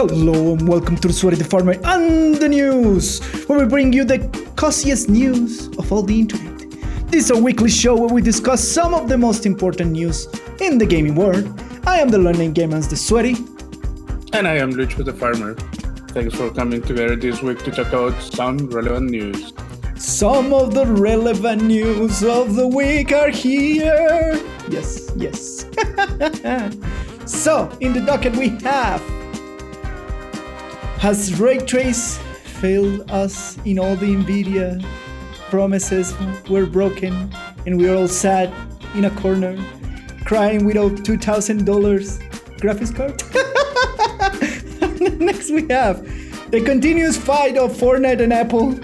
Hello and welcome to the Sweaty the Farmer and the news, where we bring you the coziest news of all the internet. This is a weekly show where we discuss some of the most important news in the gaming world. I am the learning gamer, the Sweaty. And I am Lucho the farmer. Thanks for coming together this week to talk about some relevant news. Some of the relevant news of the week are here. Yes. So, in the docket we have: has Ray Trace failed us in all the NVIDIA promises were broken and we're all sad in a corner crying without $2,000 graphics card? Next we have the continuous fight of Fortnite and Apple.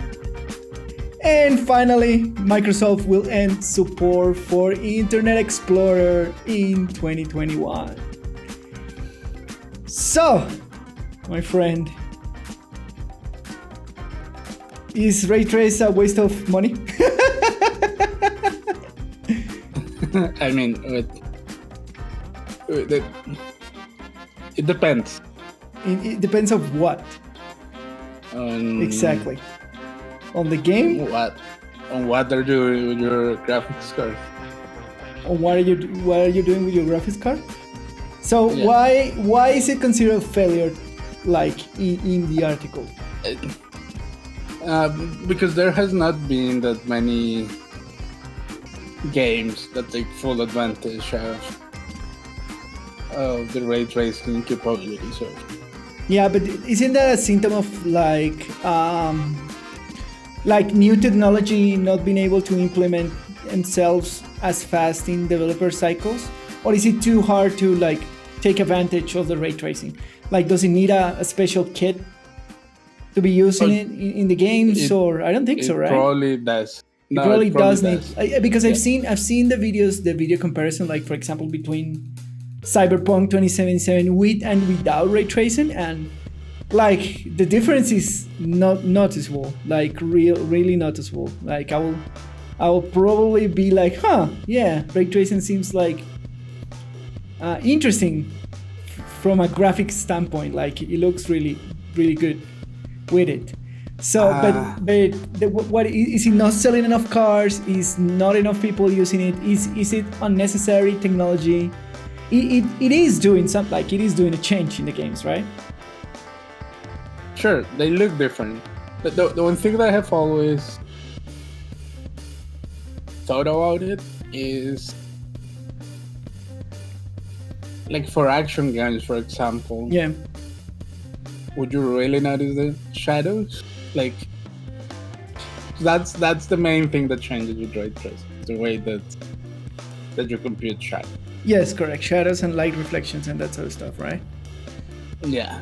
And finally, Microsoft will end support for Internet Explorer in 2021. So, my friend, is Ray Trace a waste of money? I mean, it depends. It depends of what? Exactly. On the game? On what they're doing with your graphics card. On what are you doing with your graphics card? So yeah. Why is it considered a failure, like in the article? Because there has not been that many games that take full advantage of the ray tracing capabilities. So. Yeah, but isn't that a symptom of like new technology not being able to implement themselves as fast in developer cycles? Or is it too hard to take advantage of the ray tracing? Like, does it need a special kit to be using it in the games? Or I don't think so, right? Probably does. It probably does need, because I've seen the video comparison, like for example between Cyberpunk 2077 with and without ray tracing, and like the difference is not noticeable, like really noticeable. Like I will probably be like, ray tracing seems like interesting from a graphic standpoint. Like it looks really good with it. So, but what is it not selling enough cars? Is not enough people using it? Is it unnecessary technology? It is doing something, like it is doing a change in the games, right? Sure, they look different. The one thing that I have always thought about it is, like for action games, for example. Yeah. Would you really notice the shadows? Like, that's the main thing that changes with ray tracing. The way that you compute shadows. Yes, correct. Shadows and light reflections and that sort of stuff, right? Yeah.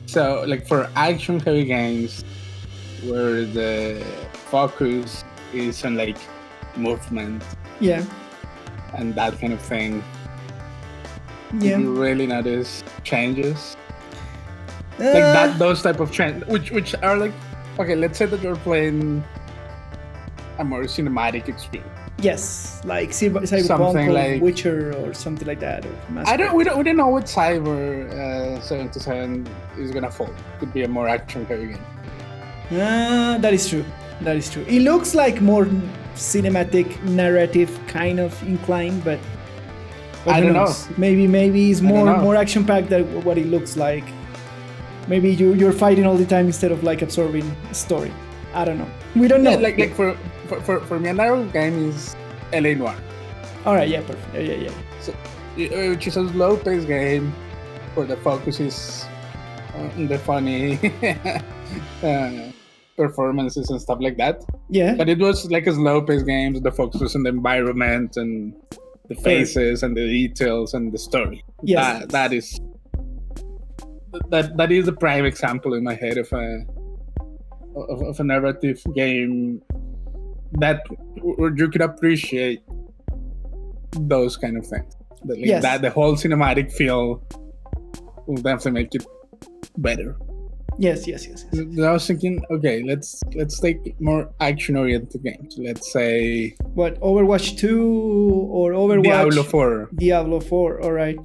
So, like for action-heavy games, where the focus is on like movement, and that kind of thing, do you really notice changes? Like those type of changes, which are like, okay, let's say that you're playing a more cinematic experience. Yes, like Cyberpunk or like Witcher or something like that. Or we don't know what Cyber 77 is gonna fall. Could be a more action-heavy game. That is true. It looks like more cinematic, narrative kind of inclined, but I don't know. Maybe it's more action-packed than what it looks like. Maybe you're fighting all the time instead of like absorbing a story. I don't know. We don't know. Like for me, another game is LA Noire. All right, yeah, perfect. Yeah. So, which is a slow-paced game where the focus is on the funny performances and stuff like that. Yeah. But it was like a slow-paced game. The focus was on the environment and the faces and the details and the story. Yes. That is the prime example in my head of a narrative game that where you could appreciate those kind of things. That the whole cinematic feel will definitely make it better. Yes. I was thinking, okay, let's take more action-oriented games. Let's say what, Overwatch 2 or Overwatch Diablo 4. Diablo 4, all right.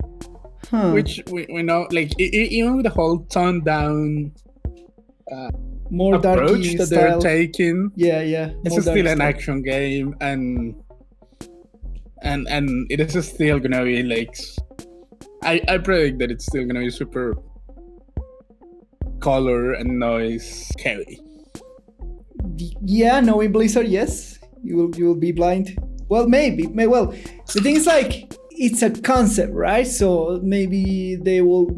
which we know, like even with the whole toned down more approach that style. they're taking, it's still an action game, and it is still gonna be like, I predict that it's still gonna be super color and noise heavy. Yeah, knowing Blizzard, yes, you will be blind. Well, maybe. Well, the thing is, like, it's a concept, right? So maybe they will,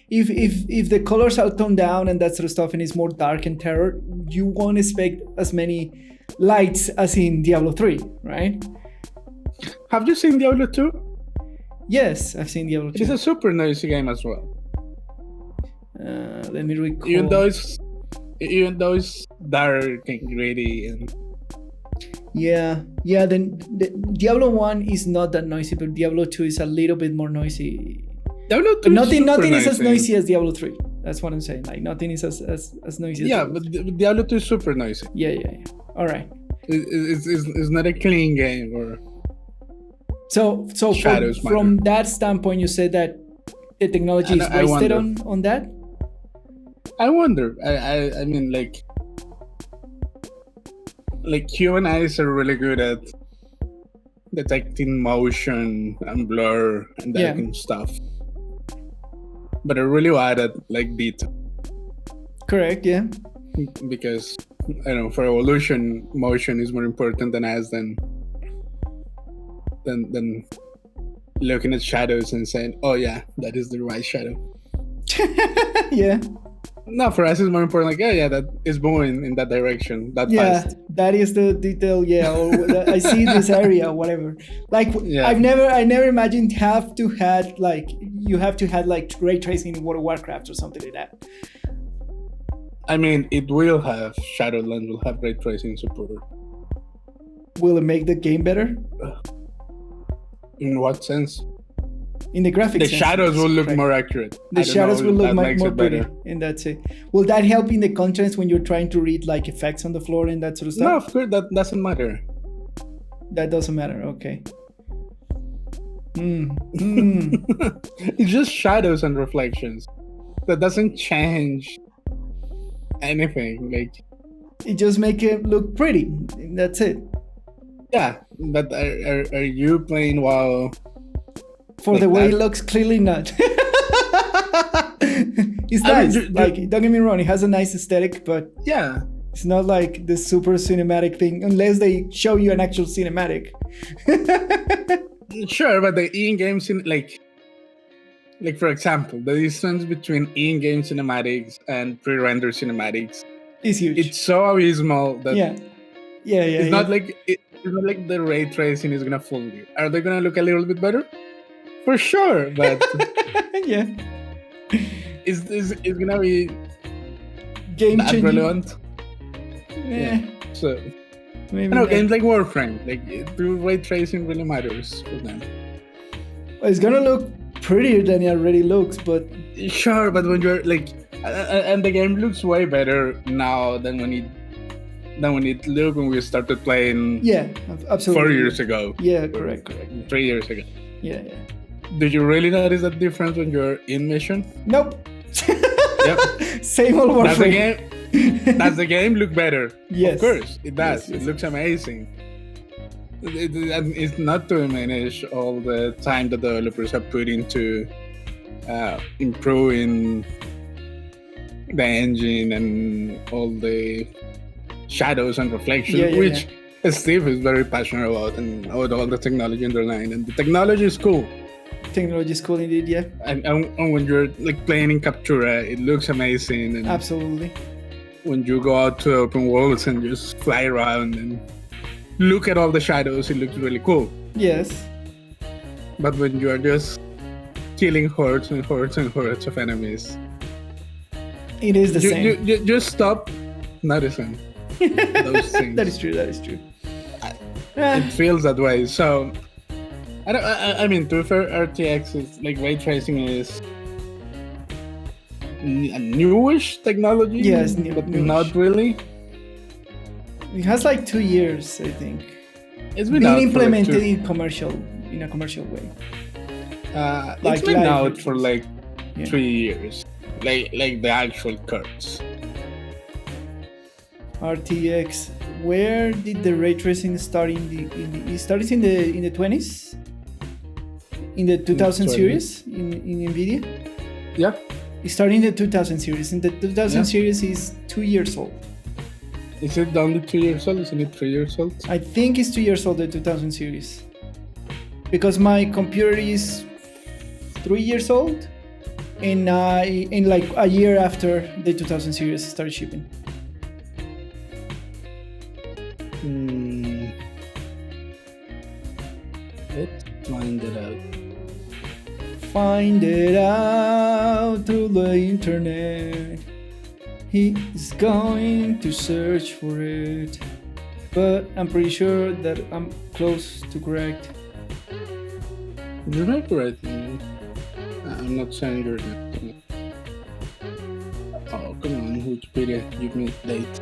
if the colors are toned down and that sort of stuff, and it's more dark and terror, you won't expect as many lights as in Diablo 3, right? Have you seen Diablo 2? Yes, I've seen Diablo 2. It's a super noisy game as well. Let me recall. Even though it's dark and gritty and then the Diablo 1 is not that noisy, but Diablo 2 is a little bit more noisy. Diablo 2 nothing is as noisy as Diablo 3. That's what I'm saying. Like, nothing is as noisy as Diablo 3. But Diablo 2 is super noisy. Yeah. All right. It's not a clean game. Or so from that standpoint, you said that the technology is wasted on that? I wonder. I mean, like human eyes are really good at detecting motion and blur and that kind of stuff, but they're really bad at like detail. Correct. Yeah. Because I don't know, for evolution, motion is more important than us than looking at shadows and saying, "Oh yeah, that is the right shadow." Yeah. No, for us it's more important. Like, that is moving in that direction. That fast. That is the detail. Yeah, or I see this area, whatever. Like, I never imagined you have to have ray tracing in World of Warcraft or something like that. I mean, it will have Shadowlands will have ray tracing support. Will it make the game better? In what sense? In the graphics, the shadows will look more accurate. The shadows will look more pretty, and that's it. Will that help in the contrast when you're trying to read like effects on the floor and that sort of stuff? No, of course, that doesn't matter. That doesn't matter. Okay. It's just shadows and reflections. That doesn't change anything. Like, it just make it look pretty. And that's it. Yeah, but are you playing WoW? For like the way it looks, clearly not. It's nice. Don't get me wrong, it has a nice aesthetic, but it's not like the super cinematic thing, unless they show you an actual cinematic. Sure, but the in-game like for example, the distance between in-game cinematics and pre-rendered cinematics is huge. It's so abysmal that it's not like it's not like the ray tracing is gonna fool you. Are they gonna look a little bit better? For sure, but it's gonna be game changing, relevant. So maybe games like Warframe, like ray tracing really matters for them. It's gonna look prettier than it already looks, but sure. But when you're like, and the game looks way better now than when it looked when we started playing. Yeah, absolutely. 4 years ago. Yeah, correct. 3 years ago. Yeah. Do you really notice that difference when you're in mission? Nope. Yep. Same old Warframe. Does the game look better? Yes. Of course, it does. Yes. It looks amazing. It's not to diminish all the time that developers have put into improving the engine and all the shadows and reflections, which Steve is very passionate about, and about all the technology underlying. And the technology is cool. Technology is cool indeed, yeah. And when you're like playing in Captura, it looks amazing. And absolutely. When you go out to open worlds and just fly around and look at all the shadows, it looks really cool. Yes. But when you are just killing hordes and hordes and hordes of enemies, it is the same. You just stop noticing those things. That is true. It feels that way. So, I mean, to be fair, RTX is like ray tracing is a newish technology. Yes, but not really. It has like 2 years, I think. It's been implemented in a commercial way. It's been out for like 3 years, like the actual cards. RTX. Where did the ray tracing start? It started in the 20s, in the 2000 series in NVIDIA. Yeah. It started in the 2000 series. In the 2000 series is 2 years old. Is it only 2 years old? Isn't it 3 years old? I think it's 2 years old, the 2000 series. Because my computer is 3 years old, and in like a year after the 2000 series started shipping. Let's find it out. Find it out through the internet. He is going to search for it, but I'm pretty sure that I'm close to correct. You're not correct. I'm not saying you're not. Oh, come on, Wikipedia, give me a date.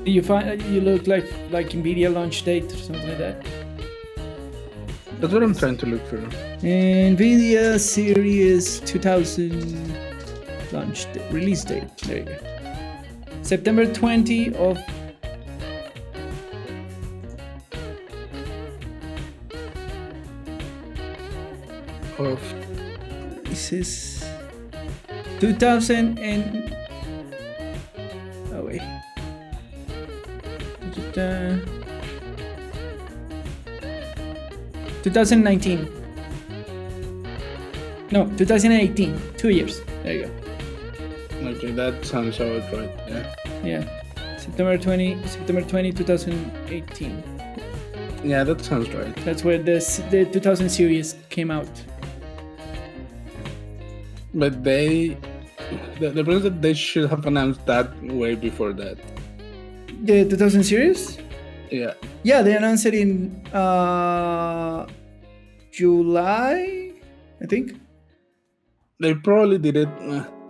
You find you look like NVIDIA launch date or something like that. That's what I'm trying to look for. NVIDIA Series 2000 launch release date. There you go. September 20 of. This is 2000 and. Oh wait. 2019. No, 2018. 2 years. There you go. Okay, that sounds about right. Yeah. September 20, 2018. Yeah, that sounds right. That's where the 2000 series came out. But the problem is that they should have announced that way before that. The 2000 series? Yeah. Yeah, they announced it in July, I think. They probably did it.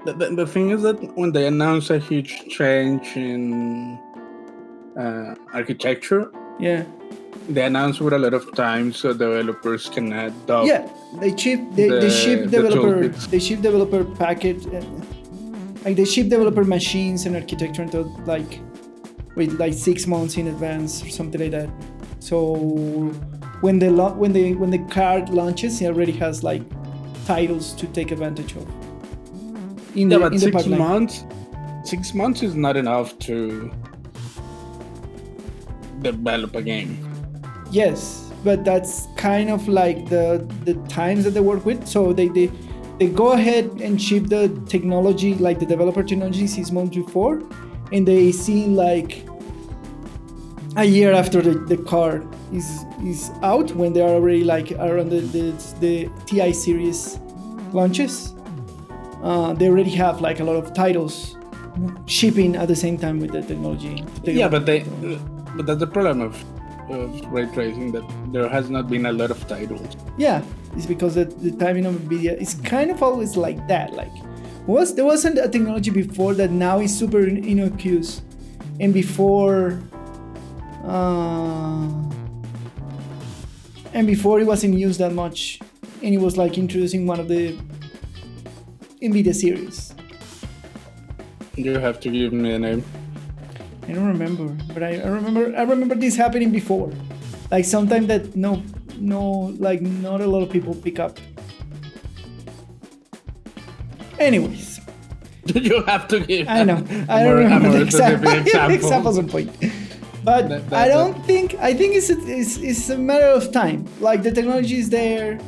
The thing is that when they announce a huge change in architecture, they announce with a lot of time so developers can adopt. Yeah, they ship developer package, like they ship developer machines and architecture until with 6 months in advance or something like that. So when the card launches, it already has titles to take advantage of. But 6 months. 6 months is not enough to develop a game. Yes, but that's kind of like the times that they work with. So they go ahead and ship the technology, like the developer technology, 6 months before, and they see a year after the card is out, when they are already around the TI series launches. They already have a lot of titles shipping at the same time with the technology. But that's the problem of ray tracing, that there has not been a lot of titles. Yeah, it's because the timing of NVIDIA is kind of always like that. There wasn't a technology before that now is super innocuous, and before it wasn't used that much, and it was introducing one of the NVIDIA series. You have to give me a name. I don't remember, but I remember this happening before. Sometime that not a lot of people pick up. Anyways. You have to give. I know. I don't remember the examples on point. But I think it's a matter of time. The technology is there.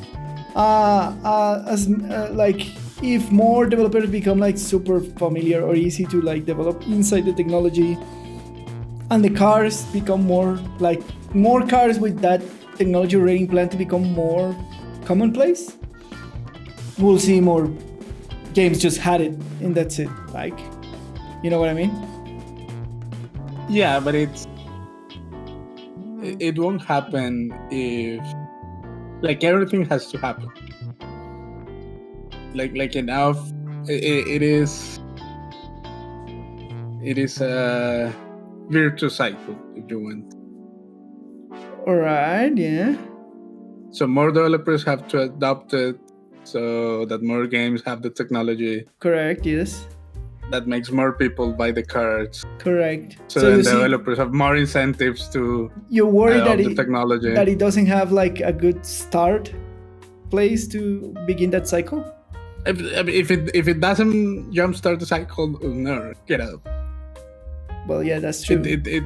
If more developers become super familiar or easy to develop inside the technology, and the cars become more cars with that technology rating plan to become more commonplace, we'll see more games just had it, and that's it. You know what I mean? Yeah, but it won't happen if everything has to happen. Enough. It is a virtuous cycle, if you want. All right, yeah. So more developers have to adopt it, so that more games have the technology. Correct. Yes. That makes more people buy the cards. Correct. So then developers have more incentives to. You're worried that the technology. That it doesn't have like a good start place to begin that cycle. If it doesn't jumpstart the cycle, no, get out. Well, yeah, that's true. It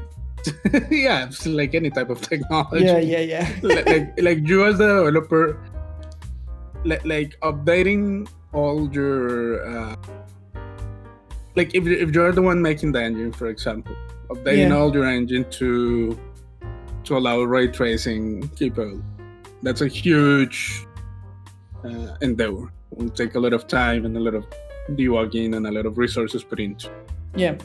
yeah, it's like any type of technology. Yeah. like you as the developer, like updating all your. Like if you're the one making the engine, for example, updating all your engine to allow ray tracing capable, that's a huge endeavor. It will take a lot of time and a lot of debugging and a lot of resources put into. Yeah.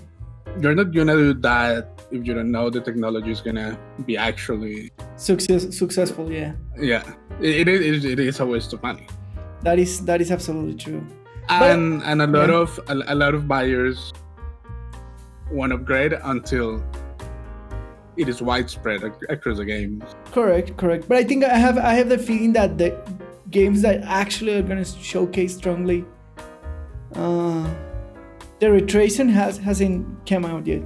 You're not gonna do that if you don't know the technology is gonna be actually successful. Yeah. Yeah, it is a waste of money. That is absolutely true. And a lot of buyers won't upgrade until it is widespread across the game. Correct. But I think I have the feeling that the games that actually are going to showcase strongly, the ray tracing hasn't come out yet.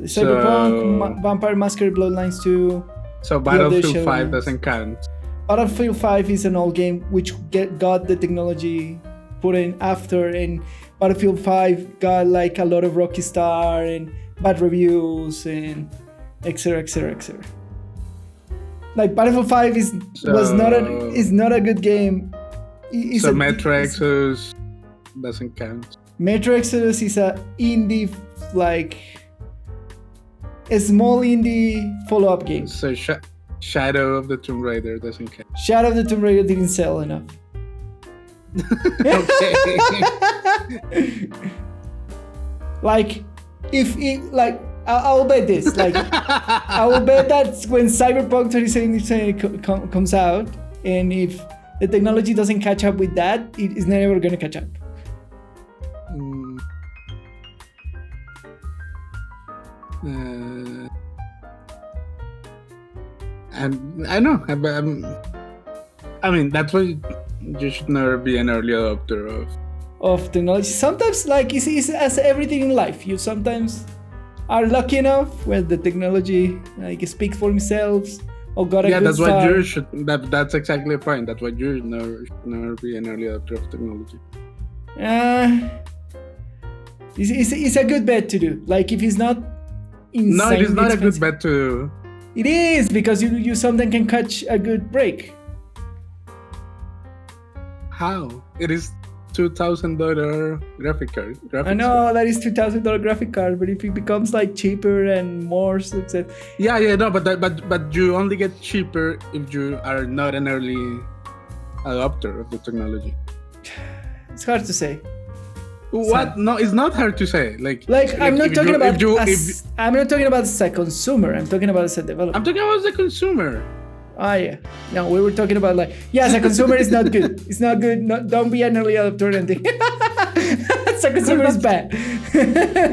Cyberpunk, Vampire Masquerade Bloodlines 2. So Battlefield 5 doesn't count. Battlefield 5 is an old game which got the technology put in after, and Battlefield 5 got like a lot of Rocky Star and bad reviews and etc. Like Battlefield 5 is not a good game. So Metro Exodus doesn't count. Metro Exodus is a indie, like a small indie follow-up game. So Shadow of the Tomb Raider doesn't count. Shadow of the Tomb Raider didn't sell enough. Okay. Like if it, like I'll bet this, like I will bet that when Cyberpunk 2077 comes out, and if the technology doesn't catch up with that, it is never going to catch up. And I know, I mean, that's why you should never be an early adopter of technology. Sometimes, like it's as everything in life, you sometimes are lucky enough when the technology like speaks for themselves or got a good that's start. What you should. That's exactly the point. That's why you should never be an early adopter of technology. It's a good bet to do. Like if it's not insanely No, it is not expensive. a good bet to do. It is, because you sometimes can catch a good break. How? It is $2,000 graphic card. I know that is $2,000 graphic card, but if it becomes like cheaper and more success. Yeah, no, but you only get cheaper if you are not an early adopter of the technology. It's hard to say. What? No, it's not hard to say. Like I'm not talking about I'm not talking about as a consumer. I'm talking about as a developer. I'm talking about as a consumer. Ah, yeah. No, we were talking about like, as a consumer, it's not good. It's not good. Don't be an early adopter and thing. As a consumer, it's bad.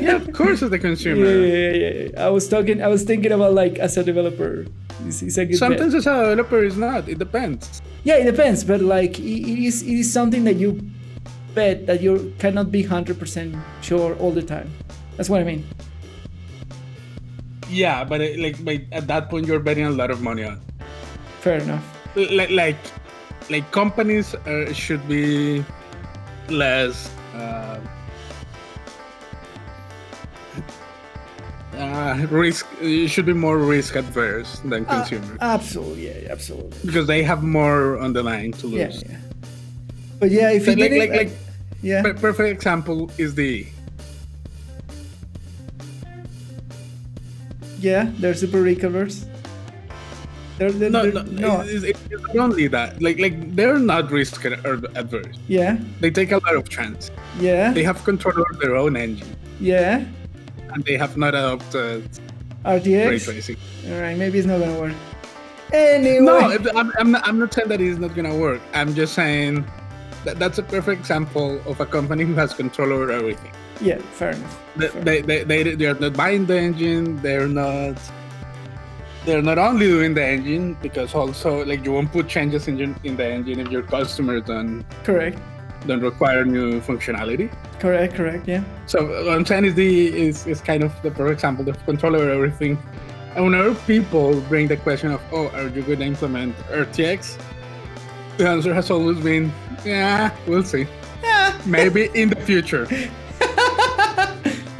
Yeah, of course, as a consumer. Yeah. I was thinking about like as a developer. It's a good Sometimes bet. as a developer, it's not. It depends. Yeah, it depends. But like, it is something that you bet that you cannot be 100% sure all the time. That's what I mean. Yeah, but at that point, you're betting a lot of money on. Fair enough. Like companies should be less risk. You should be more risk adverse than consumers. Absolutely. Because they have more on the line to lose. Yeah. But yeah, if you perfect example is the. Yeah, they're super recoverers. No. It's not only that. Like they're not risk adverse. Yeah. They take a lot of chance. Yeah. They have control over their own engine. Yeah. And they have not adopted RTX. ray tracing. All right, maybe it's not gonna work. Anyway. No, I'm not saying that it's not gonna work. I'm just saying that's a perfect example of a company who has control over everything. Yeah, fair enough. They are not buying the engine. They're not they're not only doing the engine, because also like you won't put changes in the engine if your customers don't require new functionality. Correct, yeah. So what I'm saying is kind of the perfect example, the controller, everything. And whenever people bring the question of, are you going to implement RTX? The answer has always been, yeah, we'll see. Maybe in the future.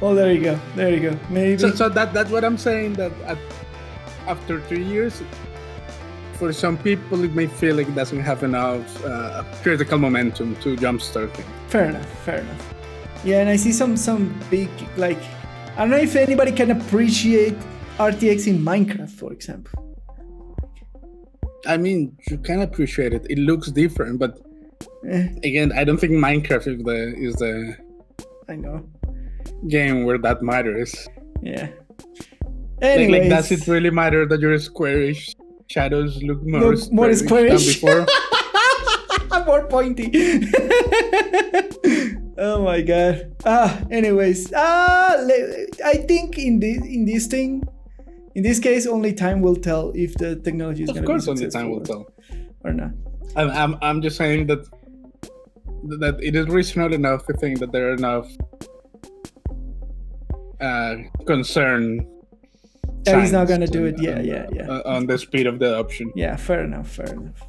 Oh, there you go. Maybe. So that's what I'm saying, that after 3 years, for some people, it may feel like it doesn't have enough critical momentum to jumpstart things. Fair enough. Yeah, and I see some big, like, I don't know if anybody can appreciate RTX in Minecraft, for example. I mean, you can appreciate it. It looks different, but again, I don't think Minecraft is the I know game where that matters. Yeah. Anyways, like does it really matter that your squarish shadows look more squarish than before? More pointy. Oh my god. Anyways, I think in this case, only time will tell if the technology is going to be successful. Of course, only time will tell. Or not. I'm just saying that it is reasonable enough to think that there are enough concern that he's not going to do it. Yeah. On the speed of the adoption. Yeah, fair enough.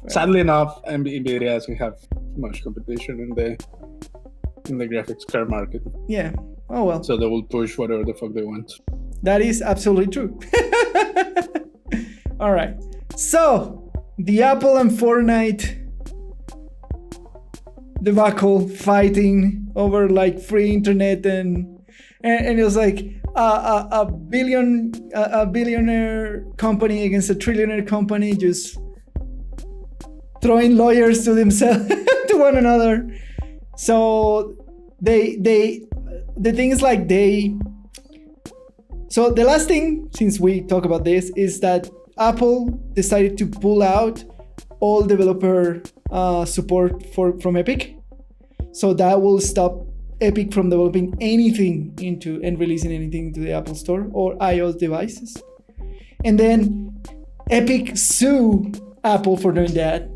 Sadly enough, NVIDIA doesn't have much competition in the graphics card market. Yeah. Oh well. So they will push whatever the fuck they want. That is absolutely true. All right. So the Apple and Fortnite debacle, fighting over like free internet, and it was like a billionaire company against a trillionaire company, just throwing lawyers to themselves to one another. So the thing is like so the last thing, since we talk about this, is that Apple decided to pull out all developer support from Epic. So that will stop Epic from developing anything into and releasing anything into the Apple Store or iOS devices. And then Epic sue Apple for doing that.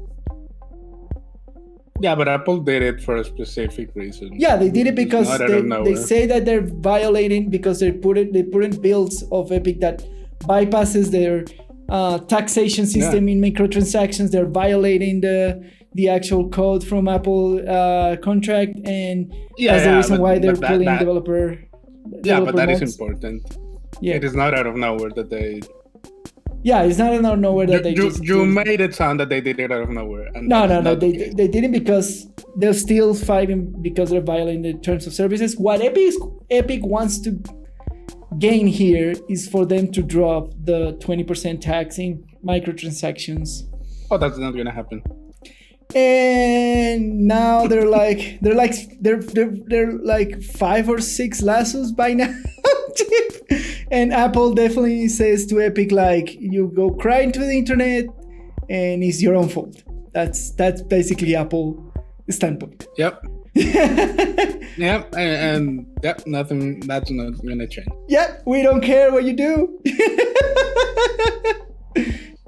Yeah, but Apple did it for a specific reason. Yeah, they did it because they say that they're violating, because they put in builds of Epic that bypasses their taxation system in microtransactions. They're violating the actual code from Apple contract, and that's the reason why they're pulling developer. Yeah, but that mods. Is important. Yeah, it is not out of nowhere that they. Yeah, it's not out of nowhere that you made it sound that they did it out of nowhere. And no, they didn't, because they're still fighting because they're violating the terms of services. What Epic wants to gain here is for them to drop the 20% tax in microtransactions. Oh, that's not gonna happen. And now they're like 5 or 6 lassos by now. And Apple definitely says to Epic, like, you go cry into the internet and it's your own fault. That's basically Apple's standpoint. Yep. Yep, and nothing, that's not gonna change. Yep, we don't care what you do.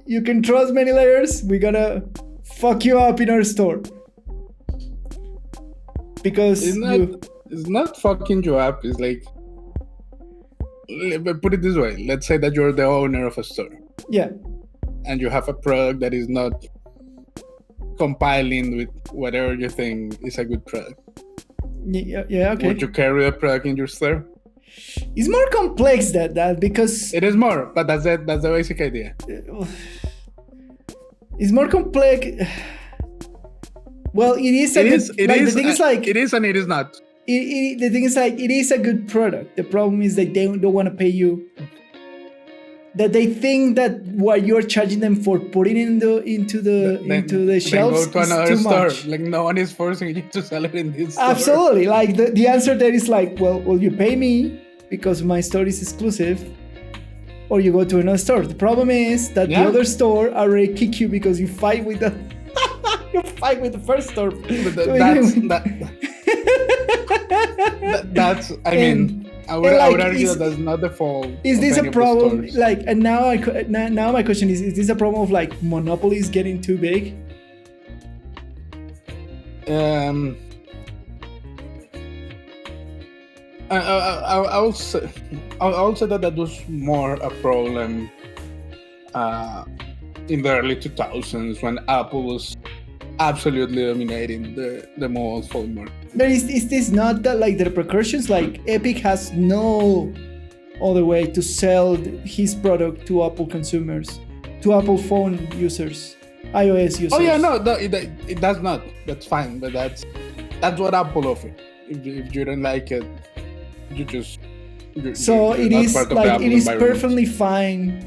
You can trust many layers. We're gonna fuck you up in our store. Because it's not fucking you up, it's like, put it this way, let's say that you're the owner of a store. Yeah. And you have a product that is not compiling with whatever you think is a good product. Yeah, okay. Would you carry a product in your store? It's more complex than that, because it is more, but that's the basic idea. It's more complex. Well, it is and it is not. The thing is, like, it is a good product. The problem is that they don't want to pay you. That they think that what you're charging them for putting into the shelves go to another is too store. much. Like, no one is forcing you to sell it in this store. Absolutely. Like the answer there is like, well, you pay me because my store is exclusive, or you go to another store. The problem is that the other store already kick you because you fight with the the first store. I would argue that that's not the fault. Is this a problem? Like, and now my question is this a problem of like monopolies getting too big? I'll say that was more a problem in the early 2000s when Apple was absolutely dominating the mobile phone market. But is this not that like the repercussions? Like Epic has no other way to sell his product to Apple consumers, to Apple phone users, iOS users. Oh yeah, no, it does not. That's fine, but that's what Apple offers. If you don't like it, it is perfectly fine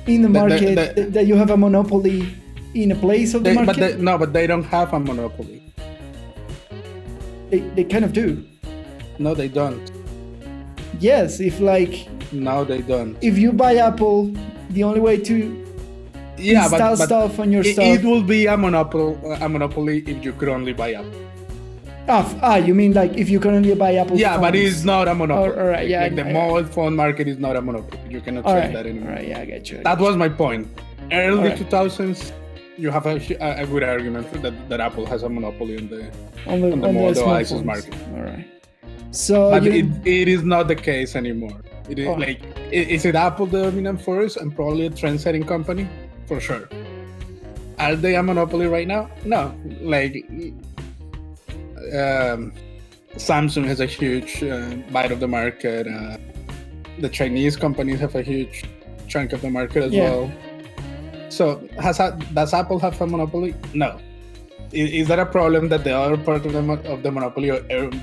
in the market that you have a monopoly in a place of the market. But they don't have a monopoly. They kind of do. No, they don't. Yes, no, they don't. If you buy Apple, the only way to install stuff on your stuff. It will be a monopoly if you could only buy Apple. You mean like if you can only buy Apple Yeah, phones. But it's not a monopoly. All right, yeah. The mobile phone market is not a monopoly. You cannot say that anymore. All right, yeah, I get you. That was my point. Early 2000s, you have a good argument that Apple has a monopoly on the mobile devices market. All right. So, but it is not the case anymore. It is is it Apple the dominant force and probably a trend-setting company? For sure. Are they a monopoly right now? No. Samsung has a huge bite of the market. The Chinese companies have a huge chunk of the market as well. So does Apple have a monopoly? No. Is that a problem that the other part of the monopoly,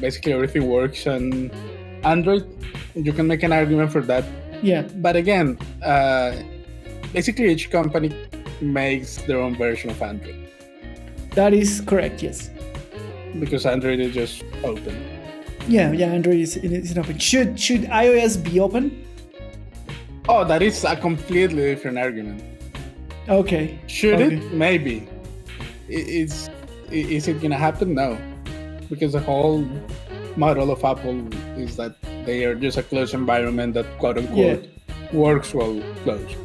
basically everything works on Android? You can make an argument for that. Yeah. But again, basically each company makes their own version of Android. That is correct, yes. Because Android is just open. Yeah, Android is open. Should iOS be open? Oh, that is a completely different argument. Okay. Should it? Maybe. Is it gonna happen? No, because the whole model of Apple is that they are just a closed environment that quote unquote works well closed.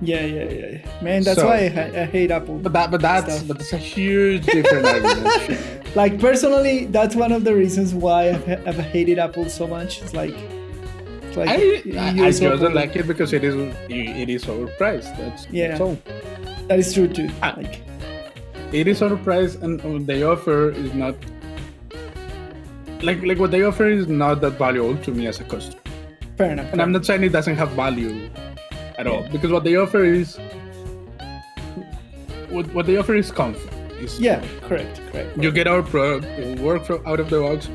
Yeah. Man, that's why I hate Apple. But that's a huge different argument. Like personally, that's one of the reasons why I've hated Apple so much. It's like I just don't like it because it is overpriced. That's all. That is true too. It is overpriced, and what they offer is not like what they offer is not that valuable to me as a customer. Fair enough. And I'm not saying it doesn't have value at all, because what they offer is comfort. Correct. You get our product, it will work out of the box,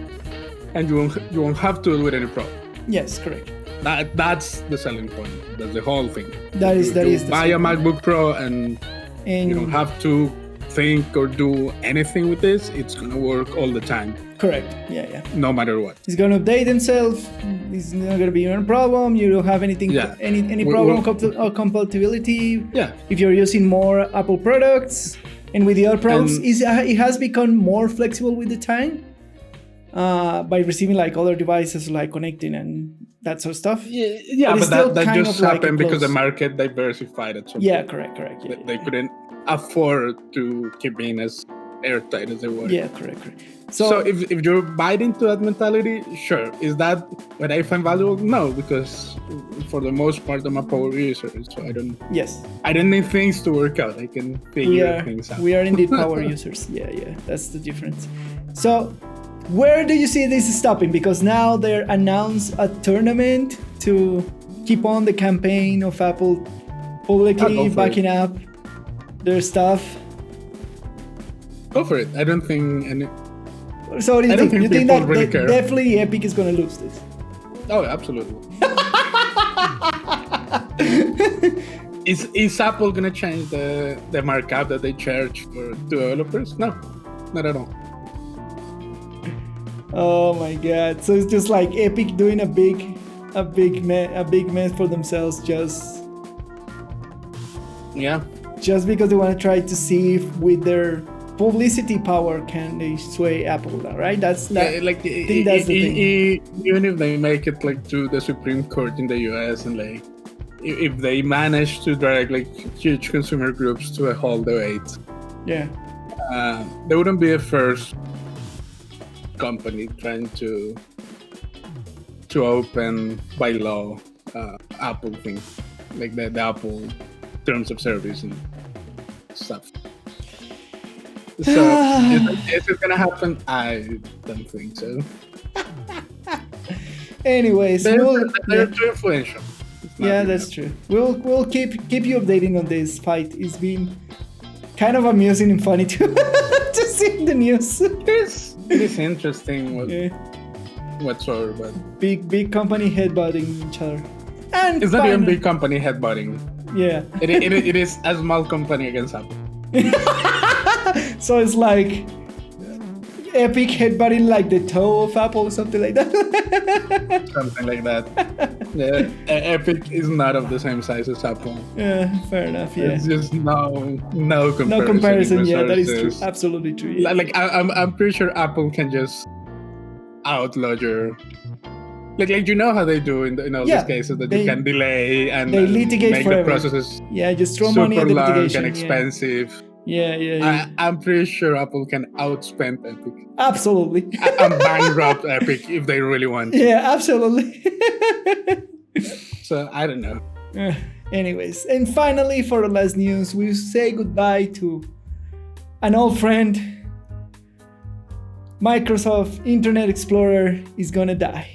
and you won't have to deal with any problem. Yes, correct. That's the selling point. That's the whole thing. That is buy a MacBook Pro and you don't have to think or do anything with this. It's gonna work all the time. Correct. Yeah. No matter what. It's gonna update themselves. It's not gonna be a problem. You don't have anything. Any problem or compatibility. Yeah. If you're using more Apple products, and with the other products, it has become more flexible with the time. By receiving like other devices, like connecting and that sort of stuff. But that just happened because the market diversified at some point. Correct. They couldn't afford to keep being as airtight as they were. Yeah, correct. So if you're buying into that mentality, sure. Is that what I find valuable? No, because for the most part, I'm a power user, so I don't. Yes. I don't need things to work out. I can figure things out. We are indeed power users. Yeah. That's the difference. So, where do you see this stopping? Because now they announced a tournament to keep on the campaign of Apple publicly backing up their stuff. Go for it. I don't think any. So what do you think? You think that really definitely Epic is going to lose this? Oh, absolutely. Is Apple going to change the markup that they charge for developers? No, not at all. Oh my god! So it's just like Epic doing a big mess for themselves, just because they want to try to see if with their publicity power can they sway Apple, right? That's the thing. Even if they make it like to the Supreme Court in the US, and like if they manage to drag like huge consumer groups to a halt debate, they wouldn't be a first company trying to open by law Apple thing, like the Apple terms of service and stuff. So is it gonna happen? I don't think so. Anyways, they're too influential. Yeah, that's true. We'll keep you updating on this fight. It's been kind of amusing and funny to see in the news. It is interesting whatsoever, but big company headbutting each other. And it's not even big company headbutting. Yeah. It is a small company against Apple. So it's like Epic headbutting like the toe of Apple or something like that. Something like that. Yeah, Epic is not of the same size as Apple. Yeah, fair enough. Yeah, it's just no comparison. No comparison. Yeah, that is true. Absolutely true. Yeah. Like I'm pretty sure Apple can just outlaw your. Like you know how they do in all these cases that you can delay and they litigate make forever. The processes just throw money at the litigation. And expensive. Yeah. I'm pretty sure Apple can outspend Epic. Absolutely. And bankrupt Epic if they really want. Yeah, absolutely. So I don't know. Anyways, and finally for the last news, we say goodbye to an old friend. Microsoft Internet Explorer is gonna die.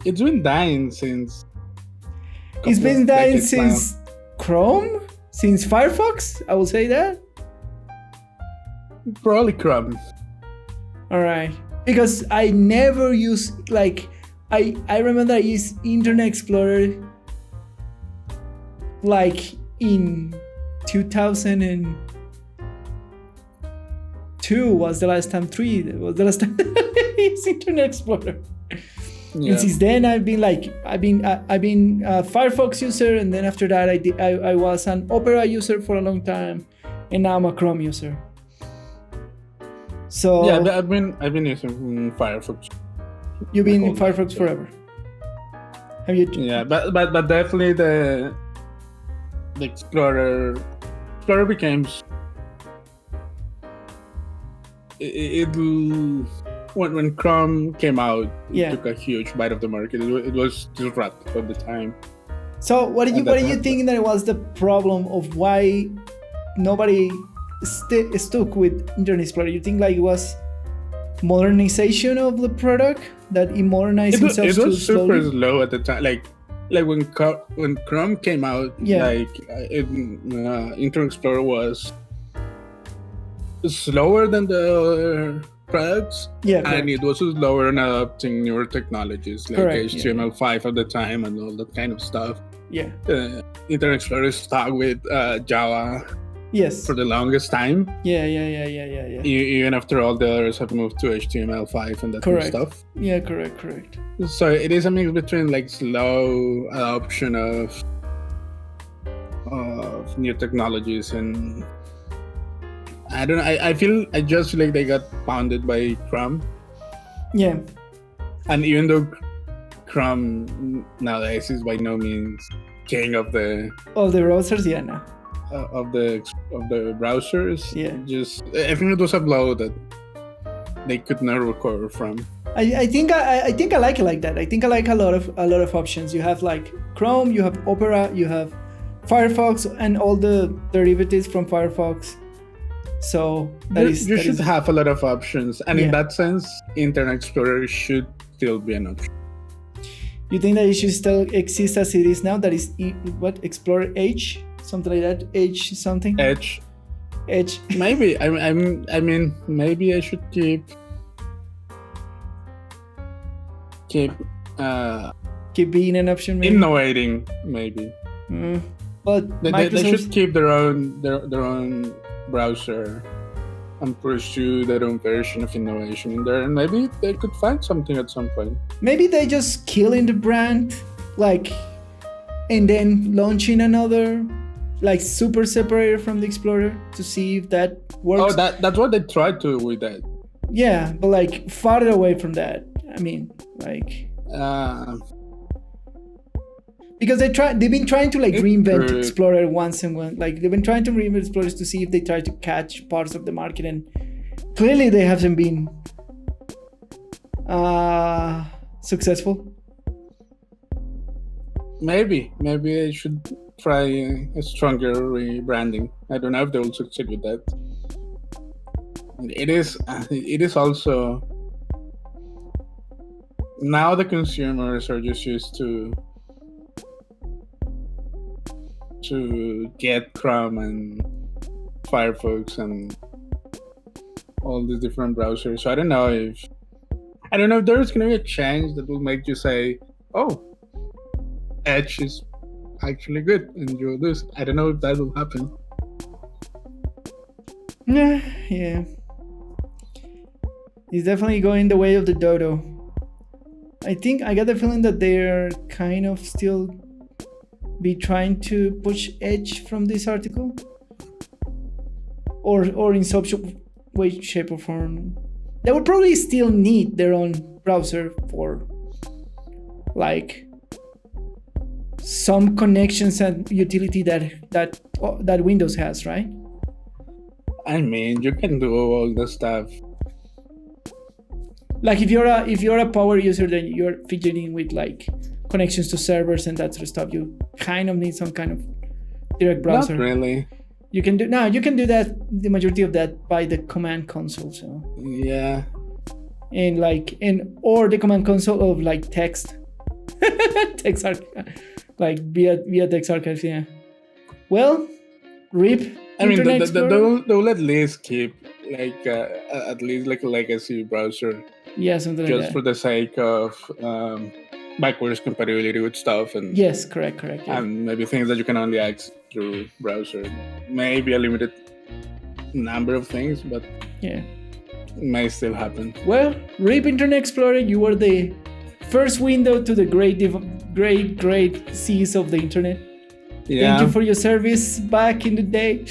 It's been dying since. It's been dying since Chrome, since Firefox. I will say that. Probably Chrome. All right, because I never use I remember I used Internet Explorer like in 2002 was the last time. 3 was the last time I used Internet Explorer. Yeah. And since then I've been a Firefox user, and then after that I was an Opera user for a long time, and now I'm a Chrome user. So yeah, I've been using Firefox. You've been in Firefox forever. Have you? Yeah, but definitely the Explorer became when Chrome came out, it took a huge bite of the market. It was disruptive at the time. So what do you think that was the problem of why nobody stuck with Internet Explorer? You think like it was modernization of the product, that it modernized itself too slowly? It was super slow at the time. Like when Chrome came out, Internet Explorer was slower than the other products, and it was slower in adopting newer technologies like HTML5 at the time and all that kind of stuff. Internet Explorer is stuck with Java for the longest time. Even after all the others have moved to HTML5 and that kind of stuff. Yeah, correct. So it is a mix between like slow adoption of new technologies and I don't know. I just feel like they got pounded by Chrome. Yeah. And even though Chrome nowadays is by no means king of the browsers, of the browsers, just I think it was a blow that they could not recover from. I think I like it like that. I think I like a lot of options. You have like Chrome, you have Opera, you have Firefox, and all the derivatives from Firefox. So you should have a lot of options, and in that sense, Internet Explorer should still be an option. You think that it should still exist as it is now? That is Explorer Edge, something like that. Edge something. Edge. Maybe I mean maybe I should keep being an option. Maybe? Innovating maybe. But they should keep their own browser and pursue their own version of innovation in there, and maybe they could find something at some point. Maybe they just killing the brand, and then launching another like super separated from the Explorer to see if that works. Oh, that's what they tried to with that. Yeah, but like farther away from that. I mean, like because they've been trying to like reinvent Explorer once and one. Like they've been trying to reinvent Explorers to see if they try to catch parts of the market, and clearly they haven't been successful. Maybe they should try a stronger rebranding. I don't know if they will succeed with that. It is also now the consumers are just used to get Chrome and Firefox and all these different browsers. So I don't know if there's going to be a change that will make you say, "Oh, Edge is actually good," and you'll lose. I don't know if that will happen. Yeah. It's definitely going the way of the dodo. I think I got the feeling that they're kind of still be trying to push Edge from this article, or in some way, shape, or form. They would probably still need their own browser for like some connections and utility that Windows has, right? I mean, you can do all the stuff. Like if you're a power user, then you're fidgeting with like connections to servers and that sort of stuff. You kind of need some kind of direct browser. Not really. You can do that. The majority of that by the command console. So yeah. Or the command console of like text, like via text archives. Yeah. Well, RIP. I mean, they'll at least keep like at least like a legacy browser. Yeah, something like that. Just for the sake of backwards compatibility with stuff and yes, correct. Yeah. And maybe things that you can only access through browser. Maybe a limited number of things, but yeah, it may still happen. Well, RIP Internet Explorer, you were the first window to the great seas of the internet. Yeah. Thank you for your service back in the day.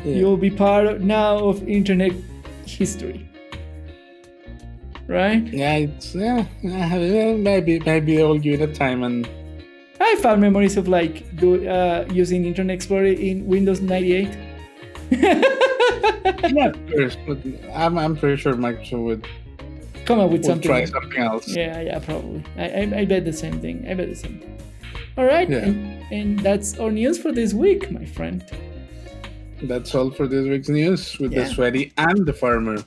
You'll be part now of internet history, right? Maybe they'll give it a time. And I found memories of like using Internet Explorer in Windows 98. Yeah, of course, but I'm pretty sure Microsoft would come up with something. Try something else. Yeah, probably. I bet the same thing. All right, yeah. And that's our news for this week, my friend. That's all for this week's news with the Sweaty and the Farmer.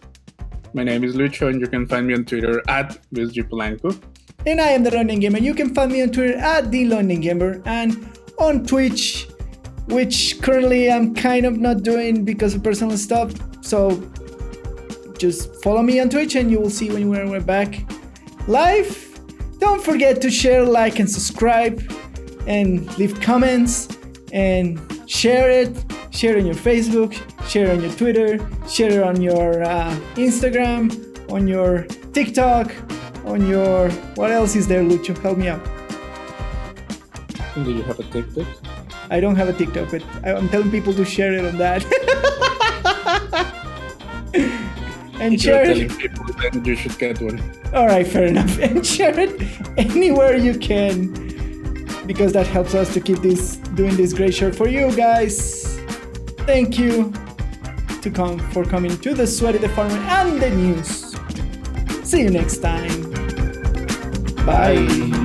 My name is Lucho, and you can find me on Twitter at @LuisGPolanco. And I am the London Gamer. You can find me on Twitter at @TheLondonGamer and on Twitch, which currently I'm kind of not doing because of personal stuff. So just follow me on Twitch and you will see when we're back live. Don't forget to share, like, and subscribe, and leave comments, and share it. Share it on your Facebook, share it on your Twitter, share it on your Instagram, on your TikTok, on your... What else is there, Lucho? Help me out. Do you have a TikTok? I don't have a TikTok, but I'm telling people to share it on that. And if share you're telling people, then you should get one. All right, fair enough. And share it anywhere you can, because that helps us to keep doing this great show for you guys. Thank you for coming to the Sweaty the Farmer and the news. See you next time. Bye.